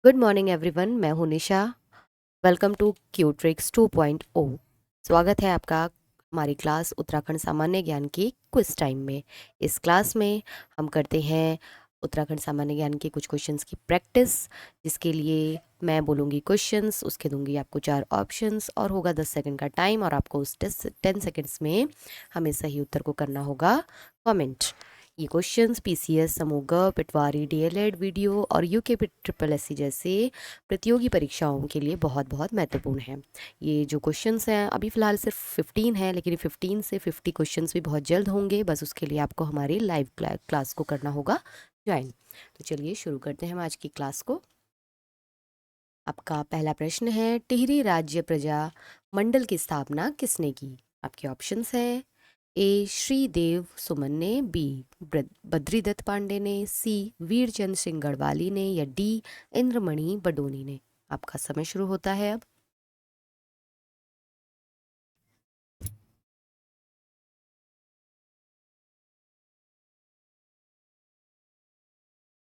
Good morning everyone, मैं हूं निशा। Welcome to क्यूट्रिक्स 2.0। स्वागत है आपका हमारी क्लास उत्तराखंड सामान्य ज्ञान की क्विज टाइम में। इस क्लास में हम करते हैं उत्तराखंड सामान्य ज्ञान के कुछ क्वेश्चंस की प्रैक्टिस, जिसके लिए मैं बोलूँगी क्वेश्चंस, उसके दूंगी आपको 4 ऑप्शंस और होगा 10 सेकंड का टाइम, और आपको उस 10 सेकंड्स में हमें सही उत्तर को करना होगा कमेंट। ये क्वेश्चंस पीसीएस, समूह ग, पटवारी, डीएलएड, वीडियो और यूके ट्रिपल एससी जैसे प्रतियोगी परीक्षाओं के लिए बहुत बहुत महत्वपूर्ण है। ये जो क्वेश्चंस हैं अभी फ़िलहाल सिर्फ 15 हैं, लेकिन 15 से 50 क्वेश्चंस भी बहुत जल्द होंगे। बस उसके लिए आपको हमारी लाइव क्लास को करना होगा ज्वाइन। तो चलिए शुरू करते हैं हम आज की क्लास को। आपका पहला प्रश्न है, टिहरी राज्य प्रजा मंडल की स्थापना किसने की? आपके ऑप्शंस हैं ए श्रीदेव सुमन ने, बी बद्रीदत्त पांडे ने, सी वीरचंद सिंह गढ़वाली ने, या डी इंद्रमणि बडोनी ने। आपका समय शुरू होता है अब।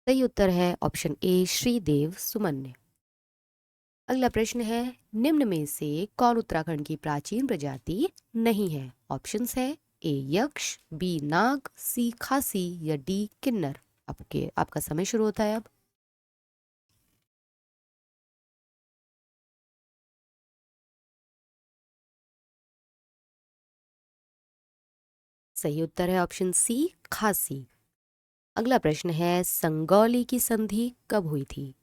सही उत्तर है ऑप्शन ए श्रीदेव सुमन ने। अगला प्रश्न है, निम्न में से कौन उत्तराखंड की प्राचीन प्रजाति नहीं है? ऑप्शंस है ए यक्ष, बी नाग, सी खासी, या डी किन्नर। आपका समय शुरू होता है अब। सही उत्तर है ऑप्शन सी खासी। अगला प्रश्न है, संगौली की संधि कब हुई थी?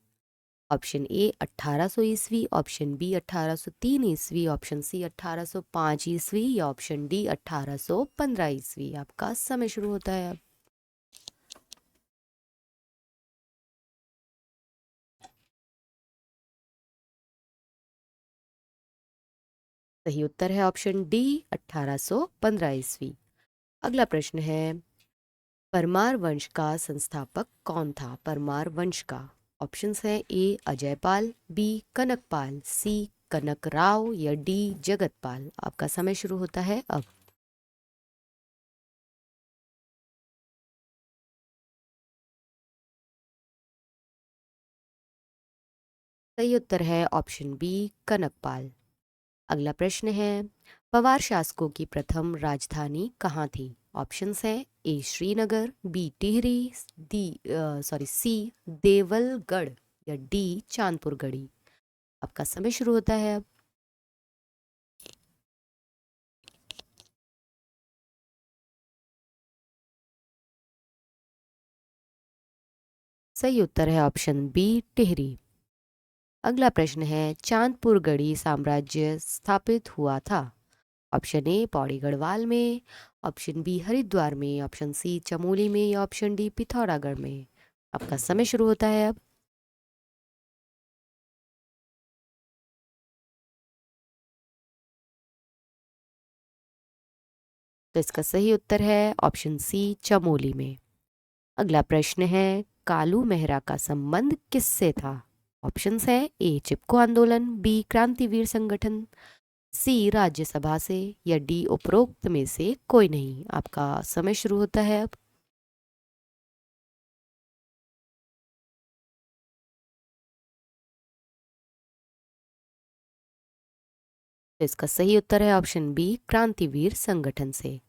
ऑप्शन ए 1800 ईस्वी, ऑप्शन बी 1803 ईस्वी, ऑप्शन सी 1805 ईस्वी, या ऑप्शन डी 1815 ईस्वी। आपका समय शुरू होता है अब। सही उत्तर है ऑप्शन डी 1815 ईस्वी। अगला प्रश्न है, परमार वंश का संस्थापक कौन था? परमार वंश का ऑप्शंस है ए अजयपाल, बी कनकपाल, सी कनक राव, या डी जगतपाल। आपका समय शुरू होता है अब। सही उत्तर है ऑप्शन बी कनकपाल। अगला प्रश्न है, पवार शासकों की प्रथम राजधानी कहाँ थी? ऑप्शंस है ए श्रीनगर, बी टिहरी, सी देवलगढ़, या डी चांदपुरगढ़ी। आपका समय शुरू होता है अब। सही उत्तर है ऑप्शन बी टिहरी। अगला प्रश्न है, चांदपुरगढ़ी साम्राज्य स्थापित हुआ था? ऑप्शन ए पौड़ी गढ़वाल में, ऑप्शन बी हरिद्वार में, ऑप्शन सी चमोली में, या ऑप्शन डी पिथौरागढ़ में। आपका समय शुरू होता है अब। तो इसका सही उत्तर है ऑप्शन सी चमोली में। अगला प्रश्न है, कालू मेहरा का संबंध किससे था? ऑप्शंस है ए चिपको आंदोलन, बी क्रांतिवीर संगठन, सी राज्यसभा से, या डी उपरोक्त में से कोई नहीं। आपका समय शुरू होता है अब। तो इसका सही उत्तर है ऑप्शन बी क्रांतिवीर संगठन से।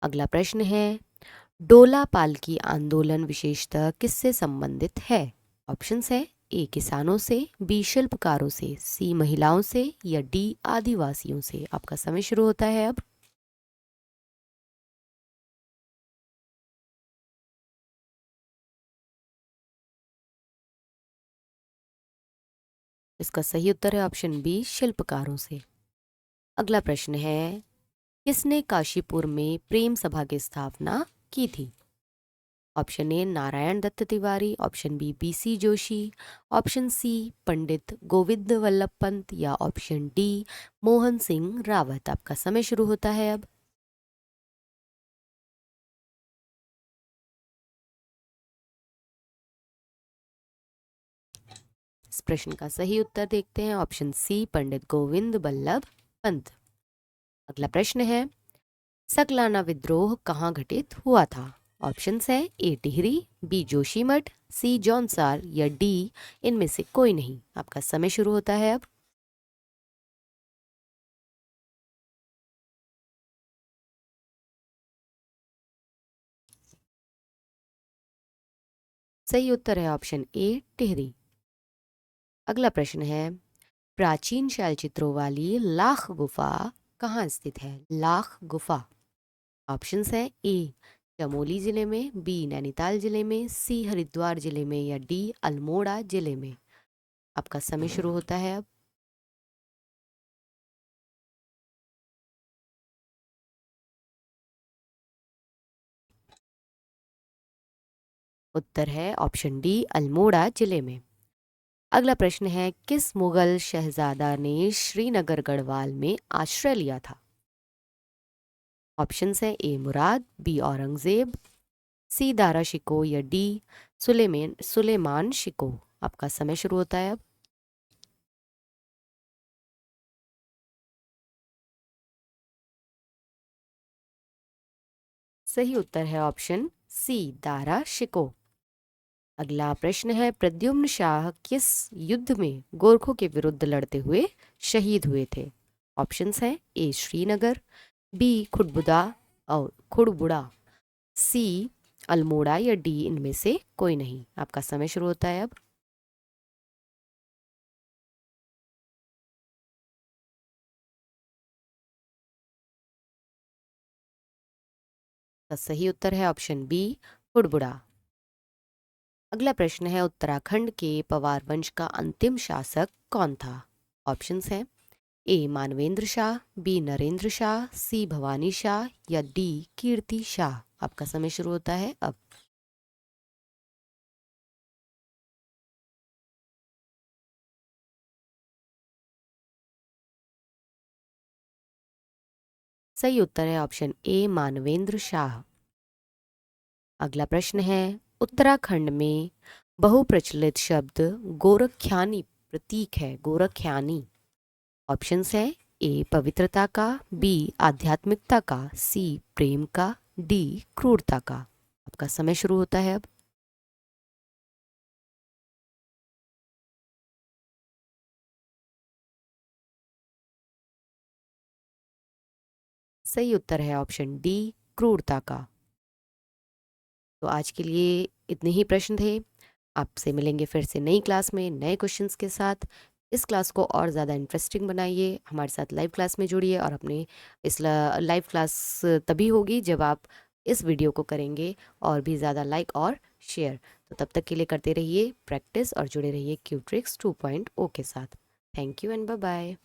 अगला प्रश्न है, डोला पालकी आंदोलन विशेषतः किससे संबंधित है? ऑप्शंस है ए किसानों से, बी शिल्पकारों से, सी महिलाओं से, या डी आदिवासियों से। आपका समय शुरू होता है अब। इसका सही उत्तर है ऑप्शन बी शिल्पकारों से। अगला प्रश्न है, किसने काशीपुर में प्रेम सभा की स्थापना की थी? Option A Narayan Dutt Tiwari, option B BC Joshi, option C Pandit Govind Ballabh Pant, या ऑप्शन डी मोहन सिंह रावत। आपका समय शुरू होता है अब। इस प्रश्न का सही उत्तर देखते हैं, ऑप्शन सी पंडित गोविंद बल्लभ पंत। अगला प्रश्न है, सकलाना विद्रोह कहाँ घटित हुआ था? ऑप्शंस है ए टिहरी, बी जोशीमठ, सी जौनसार या डी इनमें से कोई नहीं। आपका समय शुरू होता है अब। सही उत्तर है ऑप्शन ए टिहरी। अगला प्रश्न है, प्राचीन शैलचित्रों वाली लाख गुफा कहाँ स्थित है? लाख गुफा। ऑप्शंस है ए चमोली जिले में, बी नैनीताल जिले में, सी हरिद्वार जिले में या डी अल्मोड़ा जिले में। आपका समय शुरू होता है अब। उत्तर है ऑप्शन डी अल्मोड़ा जिले में। अगला प्रश्न है, किस मुगल शहजादा ने श्रीनगर गढ़वाल में आश्रय लिया था? ऑप्शंस है ए मुराद, बी औरंगजेब, सी दारा शिको या डी सुलेमान शिको। आपका समय शुरू होता है अब। सही उत्तर है ऑप्शन सी दारा शिको। अगला प्रश्न है, प्रद्युम्न शाह किस युद्ध में गोरखों के विरुद्ध लड़ते हुए शहीद हुए थे? ऑप्शंस हैं ए श्रीनगर, बी खुड़बुदा और खुड़बुड़ा, सी अल्मोड़ा या डी इनमें से कोई नहीं। आपका समय शुरू होता है अब। तो सही उत्तर है ऑप्शन बी खुड़बुड़ा। अगला प्रश्न है, उत्तराखंड के पवार वंश का अंतिम शासक कौन था? ऑप्शंस हैं ए मानवेंद्र शाह, बी नरेंद्र शाह, सी भवानी शाह या डी कीर्ति शाह। आपका समय शुरू होता है अब। सही उत्तर है ऑप्शन ए मानवेंद्र शाह। अगला प्रश्न है, उत्तराखंड में बहुप्रचलित शब्द गोरखियानी प्रतीक है, गोरखियानी। ऑप्शंस है ए पवित्रता का, बी आध्यात्मिकता का, सी प्रेम का, डी क्रूरता का। आपका समय शुरू होता है अब। सही उत्तर है ऑप्शन डी क्रूरता का। तो आज के लिए इतने ही प्रश्न थे। आपसे मिलेंगे फिर से नई क्लास में नए क्वेश्चंस के साथ। इस क्लास को और ज़्यादा इंटरेस्टिंग बनाइए, हमारे साथ लाइव क्लास में जुड़िए और अपने इस लाइव क्लास तभी होगी जब आप इस वीडियो को करेंगे और भी ज़्यादा लाइक और शेयर। तो तब तक के लिए करते रहिए प्रैक्टिस और जुड़े रहिए क्यूट्रिक्स 2.0 के साथ। Thank you and bye bye.